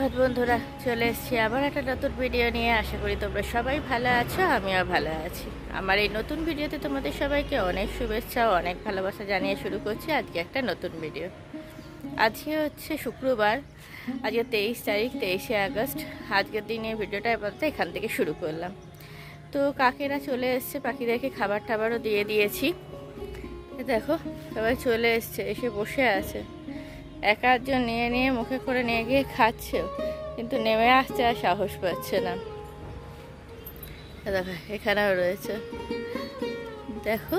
সুপ্রভাত বন্ধুরা, চলে এসেছি আবার একটা নতুন ভিডিও নিয়ে। আশা করি তোমরা সবাই ভালো আছো, আমিও ভালো আছি। আমার এই নতুন ভিডিওতে তোমাদের সবাইকে অনেক শুভেচ্ছা ও অনেক ভালোবাসা জানিয়ে শুরু করছি আজকে একটা নতুন ভিডিও। আজকে হচ্ছে শুক্রবার, আজকে 23 তারিখ, 23শে আগস্ট। আজকের দিনে ভিডিওটা আপাতত এখান থেকে শুরু করলাম। তো কাকেরা চলে এসছে, পাখিদেরকে খাবার টাবারও দিয়ে দিয়েছি। দেখো সবাই চলে এসছে, এসে বসে আছে। এক আধজন নিয়ে নিয়ে মুখে করে নিয়ে গিয়ে খাচ্ছে, কিন্তু নেমে আসতে আর সাহস পাচ্ছে না। দেখো এখানেও রয়েছে। দেখো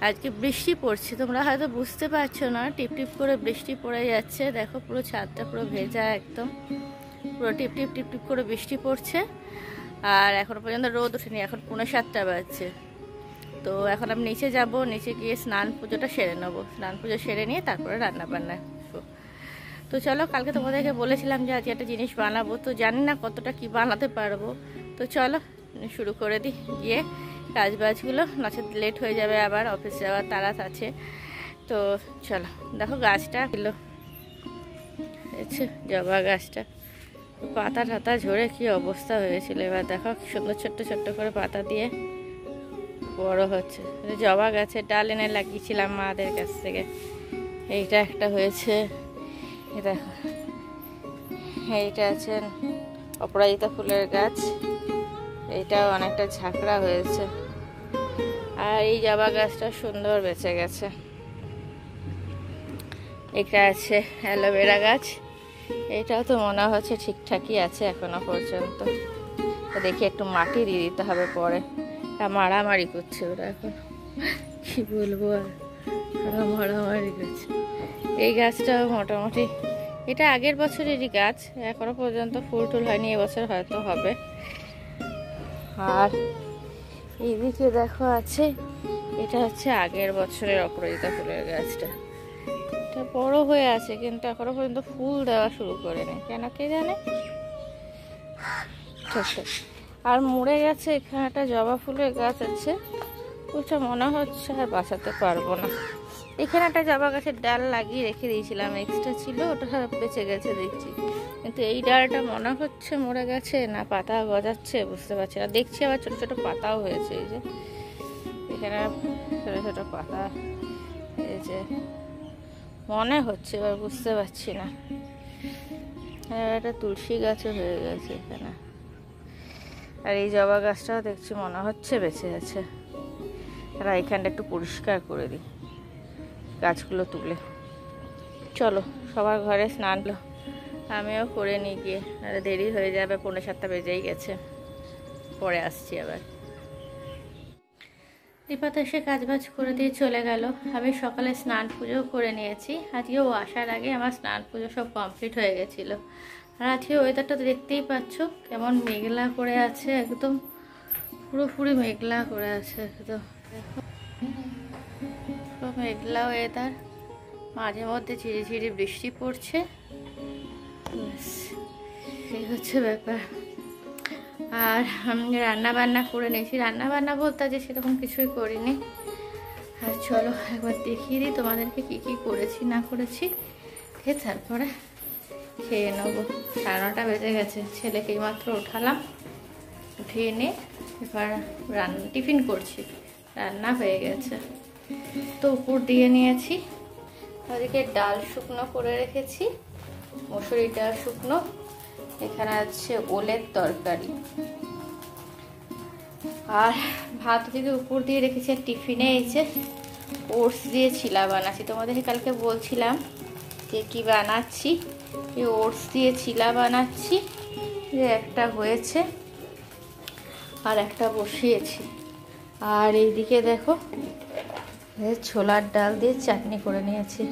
আজকে বৃষ্টি পড়ছে, তোমরা হয়তো বুঝতে পারছো না, টিপ টিপ করে বৃষ্টি পড়ে যাচ্ছে। দেখো পুরো ছাদটা পুরো ভেজা, একদম পুরো টিপ টিপ টিপ টিপ করে বৃষ্টি পড়ছে। আর এখনো পর্যন্ত রোদ ওঠেনি, এখন 6:45 বাজছে। তো এখন আমি নিচে যাব, নিচে গিয়ে স্নান পুজোটা সেরে নেবো। স্নান পুজো সেরে নিয়ে তারপরে রান্না বান্না। তো চলো, কালকে তোমাদেরকে বলেছিলাম যে আজকে একটা জিনিস বানাবো, তো জানি না কতটা কি বানাতে পারবো। তো চলো শুরু করে দিই গিয়ে কাজ বাজগুলো, নচেত লেট হয়ে যাবে, আবার অফিস যাওয়ার তাড়া আছে। তো চলো, দেখো গাছটা কিলো জবা গাছটা পাতা টাতা ঝরে কি অবস্থা হয়েছিল। এবার দেখো সুন্দর ছোট্ট ছোট্ট করে পাতা দিয়ে বড় হচ্ছে। জবা গাছের ডাল এনে লাগিয়েছিলাম মাদের কাছ থেকে, এইটা একটা হয়েছে। দেখো এইটা আছে অপরাজিতা ফুলের গাছ, এইটাও অনেকটা ঝাঁকড়া হয়েছে। আর এই জবা গাছটা সুন্দর বেঁচে গেছে। এটা আছে অ্যালোভেরা গাছ, এটাও তো মনে হচ্ছে ঠিকঠাকই আছে এখনো পর্যন্ত। দেখি একটু মাটি দিয়ে দিতে হবে পরে। মারামারি করছে ওরা, এখন কি বলবো, আর মারামারি করছে। এই গাছটাও মোটামুটি, এটা আগের বছরেরই গাছ, এখনো পর্যন্ত ফুল টুল হয়নি, এবছর হয়তো হবে। আর এইদিকে দেখো আছে, এটা হচ্ছে আগের বছরের অপরাজিতা ফুলের গাছটা। এটা বড় হয়ে আছে কিন্তু এখনো পর্যন্ত ফুল দেওয়া শুরু করেনি, কেন কে জানে। আর মরে গেছে এখানে একটা জবা ফুলের গাছ আছে, ওটা মনে হচ্ছে আর বাঁচাতে পারবো না। এখানে একটা জবা গাছের ডাল লাগিয়ে রেখে দিয়েছিলাম, এক্সট্রা ছিল, ওটা বেঁচে গেছে দেখছি। কিন্তু এই ডালটা মনে হচ্ছে মরে গেছে, না পাতা গজাচ্ছে বুঝতে পারছি না। দেখছি আবার ছোটো ছোটো পাতাও হয়েছে, এই যে এখানে ছোটো ছোটো পাতা হয়েছে মনে হচ্ছে, এবার বুঝতে পারছি না। একটা তুলসী গাছও হয়ে গেছে এখানে। আর এই জবা গাছটাও দেখছি মনে হচ্ছে বেঁচে আছে। আর এখানটা একটু পরিষ্কার করে দিই গাছগুলো তুলে। চলো সবার ঘরে স্নান আমিও করে নিয়ে গিয়ে, আর দেরি হয়ে যাবে, 6:45 বেজেই গেছে। পরে আসছি আবার। দীপা তো এসে কাজবাজ করে দিয়ে চলে গেল। আমি সকালে স্নান পুজো করে নিয়েছি। আজকে ও আসার আগে আমার স্নান পুজো সব কমপ্লিট হয়ে গেছিলো। আর আজকে ওয়েদারটা তো দেখতেই পাচ্ছ, কেমন মেঘলা করে আছে, একদম পুরোপুরি মেঘলা করে আছে একদম। দেখো মেঘলা ওয়েদার, মাঝে মধ্যে ঝিরিঝিরি বৃষ্টি পড়ছে, এই হচ্ছে ব্যাপার। আর আমি রান্না বান্না করে নিয়েছি, রান্না বান্না বলতে যে সেরকম কিছুই করিনি। আর চলো একবার দেখিয়ে দিই তোমাদেরকে কি কি করেছি না করেছি, তারপরে খেয়ে নেবো। 9:30 বেজে গেছে, ছেলেকে মাত্র উঠালাম, উঠিয়ে নিয়ে এবার টিফিন করছি। রান্না হয়ে গেছে, তো উপর দিয়ে নিয়েছি। ওদিকে ডাল শুকনো করে রেখেছি, মসুরি ডাল শুকনো। এখানে আছে ওলের তরকারি, আর ভাত থেকে উপর দিয়ে রেখেছি। আর টিফিনে এসে ওটস দিয়ে চিলা বানাচ্ছি। তোমাদেরকে কালকে বলছিলাম যে কি বানাচ্ছি, এই ওটস দিয়ে চিলা বানাচ্ছি। যে একটা হয়েছে আর একটা বসিয়েছি। আর এইদিকে দেখো ছোলার ডাল দিয়ে চাটনি করে নিয়েছি,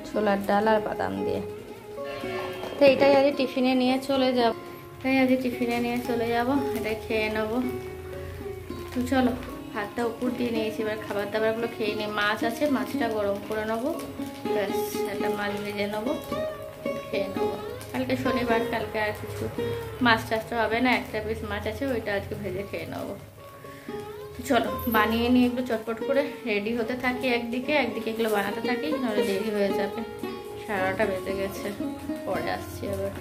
ছোলার ডাল আর বাদাম দিয়ে। তো এটাই আজ টিফিনে নিয়ে চলে যাব, এটাই খেয়ে নেবো। তো চলো ভাতটা উপর দিয়ে নিয়েছি, এবার খাবার দাবারগুলো খেয়ে নিই। মাছ আছে, মাছটা গরম করে নেবো, ব্যাস একটা মাছ ভেজে নেবো, খেয়ে নেবো। কালকে শনিবার, কালকে আর কিছু মাছ টাছটা হবে না, একটা পিস মাছ আছে, ওইটা আজকে ভেজে খেয়ে নেবো। চলো বানিয়ে নিয়ে এগুলো চটপট করে রেডি হতে থাকি, একদিকে এগুলো বানাতে থাকি, নাহলে দেরি হয়ে যাবে। 9:30 বেজে গেছে, পরে আসছি আবার।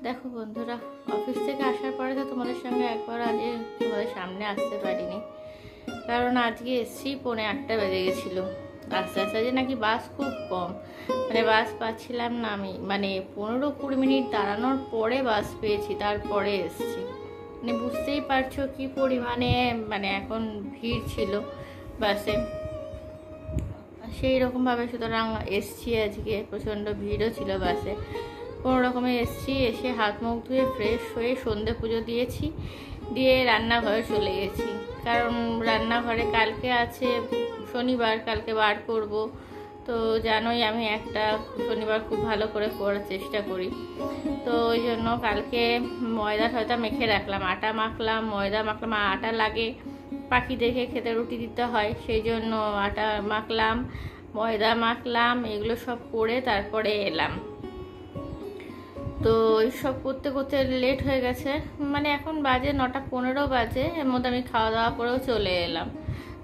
দেখো বন্ধুরা, অফিস থেকে আসার পরে তো তোমাদের সঙ্গে একবার আজ তোমাদের সামনে আসতে পারিনি, কারণ আজকে এসছি 7:45 বেজে গেছিলো। আস্তে আস্তে যে নাকি বাস খুব কম, মানে বাস পাচ্ছিলাম না আমি, মানে 15-20 মিনিট দাঁড়ানোর পরে বাস পেয়েছি, তারপরে এসছি। মানে বুঝতেই পারছো কি পরিমাণে মানে এখন ভিড় ছিল বাসে, সেই রকমভাবে। সুতরাং এসছি, আজকে প্রচণ্ড ভিড়ও ছিল বাসে। কোনো রকমে এসছি, এসে হাত মুখ ধুয়ে ফ্রেশ হয়ে সন্ধে পুজো দিয়েছি, দিয়ে রান্নাঘরে চলে গেছি। কারণ রান্নাঘরে কালকে আছে শনিবার, কালকে বার করব। তো জানোই আমি একটা শনিবার খুব ভালো করে করার চেষ্টা করি, তো ওই জন্য কালকে ময়দা টয়দা মেখে রাখলাম, আটা মাখলাম, ময়দা মাখলাম। আটা লাগে পাখিদেরকে খেতে রুটি দিতে হয়, সেই জন্য আটা মাখলাম, ময়দা মাখলাম, এগুলো সব করে তারপরে এলাম। তো এইসব করতে করতে লেট হয়ে গেছে, মানে এখন বাজে 9:15 বাজে। এর মধ্যে আমি খাওয়া দাওয়া করেও চলে এলাম।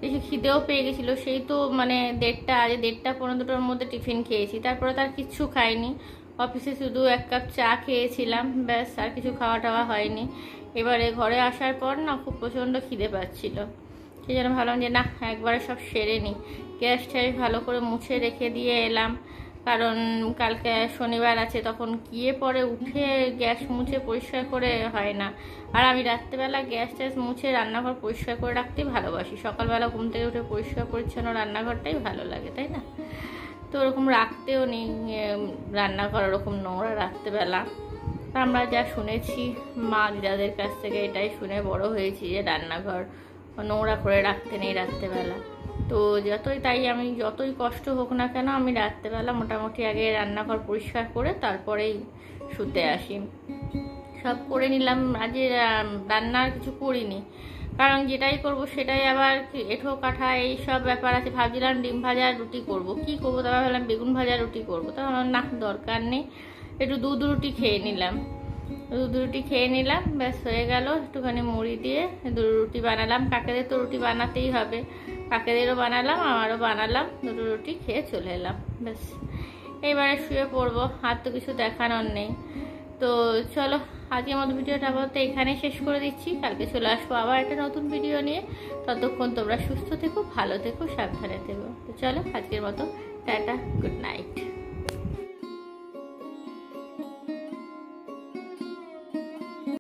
বেশি খিদেও পেয়ে গেছিলো, সেই তো মানে 1:30, আজ 1:30 পৌনে 2টার মধ্যে টিফিন খেয়েছি, তারপরে তার কিচ্ছু খাইনি। অফিসে শুধু 1 কাপ চা খেয়েছিলাম, ব্যাস, আর কিছু খাওয়া টাওয়া হয়নি। এবারে ঘরে আসার পর না খুব প্রচণ্ড খিদে পাচ্ছিল, সেই জন্য ভাবলাম যে না একবারে সব সেরে নিই। গ্যাসটা ভালো করে মুছে রেখে দিয়ে এলাম, কারণ কালকে শনিবার আছে, তখন গিয়ে পরে উঠে গ্যাস মুছে পরিষ্কার করে হয় না। আর আমি রাত্রেবেলা গ্যাস ট্যাস মুছে রান্নাঘর পরিষ্কার করে রাখতেই ভালোবাসি। সকালবেলা ঘুম থেকে উঠে পরিষ্কার পরিচ্ছন্ন রান্নাঘরটাই ভালো লাগে, তাই না? তো ওরকম রাখতেও নেই রান্নাঘর ওরকম নোংরা রাত্রেবেলা। আমরা যা শুনেছি মা দিদাদের কাছ থেকে, এটাই শুনে বড় হয়েছি যে রান্নাঘর নোংরা করে রাখতে নেই রাত্রেবেলা। তো আমি যতই কষ্ট হোক না কেন, আমি রাত্রেবেলা মোটামুটি আগে রান্নাঘর পরিষ্কার করে তারপরেই শুতে আসি। সব করে নিলাম। আজ রান্না কিছু করিনি, কারণ যেটাই করব সেটাই আবার এঁঠো কাঠা এইসব ব্যাপার আছে। ভাবছিলাম ডিম ভাজা রুটি করব, কি করব, তারপর ভাবলাম বেগুন ভাজা রুটি করবো। তো না, দরকার নেই, একটু দুধ রুটি খেয়ে নিলাম, ব্যাস হয়ে গেল। একটুখানি মুড়ি দিয়ে রুটি বানালাম, কাকেদের তো রুটি বানাতেই হবে, কাকেদেরও বানালাম, আমারও বানালাম, 2 রুটি খেয়ে চলে এলাম, ব্যাস। এবারে শুয়ে পড়বো, আর তো কিছু দেখানোর নেই। তো চলো, আজকের মতো ভিডিওটা আপাতত এখানেই শেষ করে দিচ্ছি। কালকে চলে আসবো আবার একটা নতুন ভিডিও নিয়ে। ততক্ষণ তোমরা সুস্থ থেকো, ভালো থেকো, সাবধানে থেকো। তো চলো, আজকের মতো টাটা, গুড নাইট।